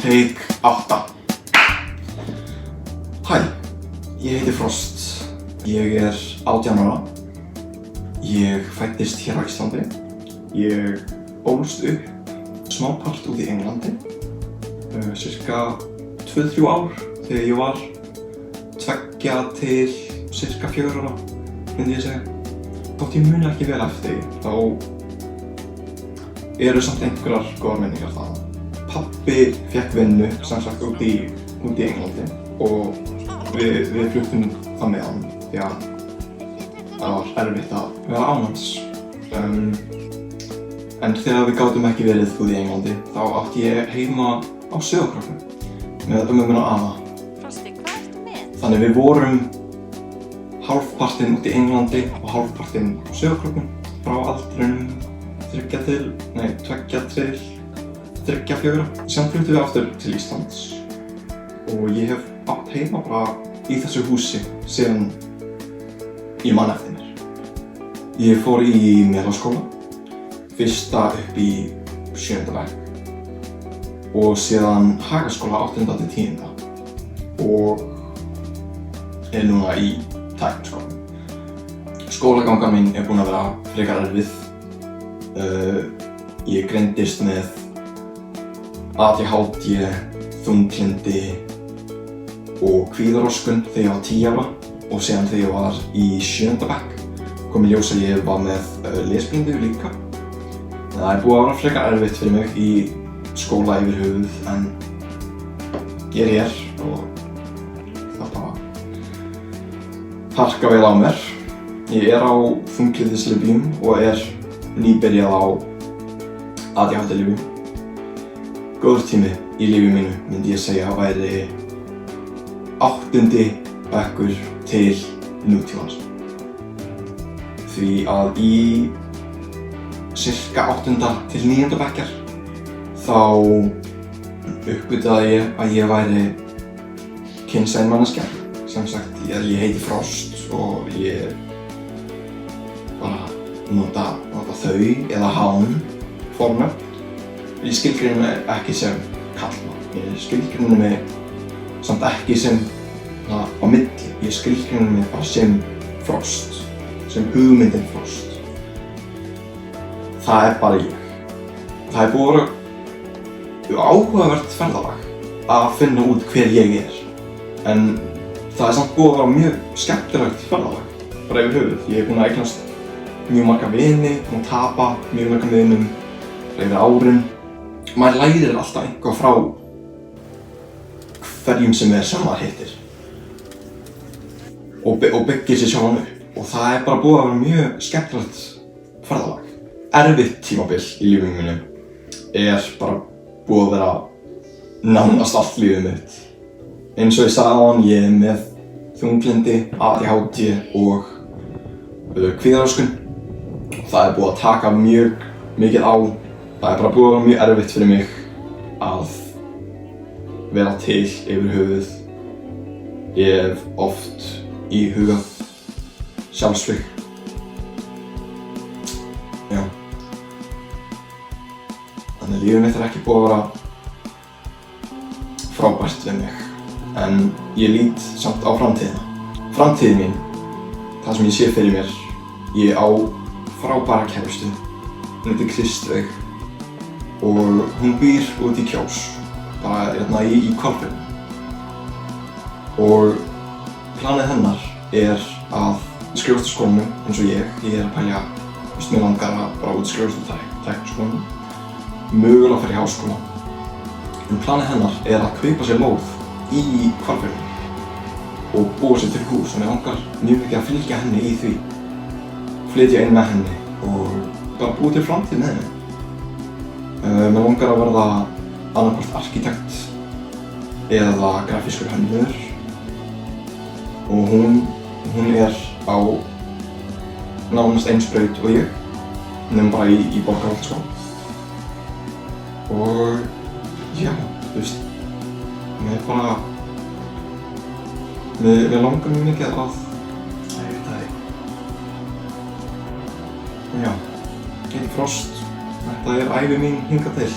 Take 8. Hæ, ég heiti Frost. Ég er 18 ára. Ég fæddist hér á Íslandi. Ég ólst upp smápart út í Englandi. Cirka 2-3 ár þegar ég var 2 til cirka 4 ára, myndi ég segja. Þótt ég muni ekki vel eftir því, þá eru samt einhverjar góðar minningar þaðan. Pabbi fékk vinnu sem sagt út í Englandi og við fluttum það með hann því að það var erfitt að vera án hans. En þegar við gátum ekki verið út í Englandi þá átti ég heima á Sauðárkróknum með minn og afa. Frosti, hvað ertu með? Þannig við vorum hálfpartinn út í Englandi og hálfpartinn á Sauðárkróknum frá aldrinum 2 til 3-4. Síðan fluttum við aftur til Íslands og ég hef átt heima bara í þessu húsi síðan ég man eftir mér. Ég fór í meðalskóla, fyrsta upp í 7. bekk og síðan Hagaskóla 8. til 10. og er núna í tækniskólanum. Skólagangan mín er búin að vera frekar erfið. Ég greindist með ADHD, þunglyndi og kvíðaröskun þegar ég var 10 ára og síðan þegar ég var í 7. bekk kom í ljós að ég var með lesblindu líka. Það er búið að vera frekar erfitt fyrir mig í skóla yfir höfuð en ég er hér og það bara harka vel á mér. Ég er á þunglyndislyfjum og er nýbyrjað á ADHD-lyfjum. Góður tími í lífi mínu myndi ég segja að væri 8. bekkur til nútímans. Því að í cirka 8. til 9. bekkjar þá uppgötvaði ég að ég væri kynsegin manneskja. Sem sagt, ég heiti Frost og ég bara nota þau eða hán fornöfn. Ég skilgreini mig ekki sem karlmann. Ég skilgreini mig samt ekki sem á milli. Ég skilgreini mig bara sem Frost, sem hugmyndin Frost. Það er bara ég. Það er búið að vera áhugavert ferðalag að finna út hver ég er. En það er samt búið að vera mjög skemmtilegt ferðalag, bara yfir höfuð. Ég er búinn að eignast mjög marga vini, búinn að tapa mjög marga vinum yfir árin. Maður lærir alltaf eitthvað frá hverjum sem maður hittir og byggir sér sjálfan upp. Og það er bara búið að vera mjög skemmtilegt ferðalag. Erfitt tímabil í lífinu mínu er bara búið að vera nánast allt lífið mitt. Eins og ég sagði áðan, ég er með þunglyndi, ADHD og kvíðaröskun. Það er búið að taka mjög mikið á. Það er bara búið að vera mjög erfitt fyrir mig að vera til yfir höfuð. Ég hef oft íhugað sjálfsvíg. Já. Þannig lífið mitt er ekki búið að vera frábært við mig. En ég lít samt á framtíðina. Framtíðin mín, það sem ég sé fyrir mér, ég á frábæra kærustu. Hún heitir Kristveig og hún býr út í Kjós, bara hérna í Hvalfirði. Og planið hennar er að skrifast í skólanum eins og ég er að pælja, mér langar að bara útskrifast úr tækniskólanum, mögulega að fara í háskóla. En planið hennar er að kaupa sér lóð í Hvalfirði og búa sér til hús og mér langar mjög mikið að fylgja henni í því. Flytja inn með henni og bara búa til framtíð með henni. Mér langar að verða annaðhvort arkitekt eða grafískur hönnuður og hún er á nánast eins braut og ég, nema bara í Borgarholtsskóla. Og já, þú veist, mér langar mjög mikið að, ég veit það ekki. Já, ég heiti Frost. Þetta er ævi mín hingað til.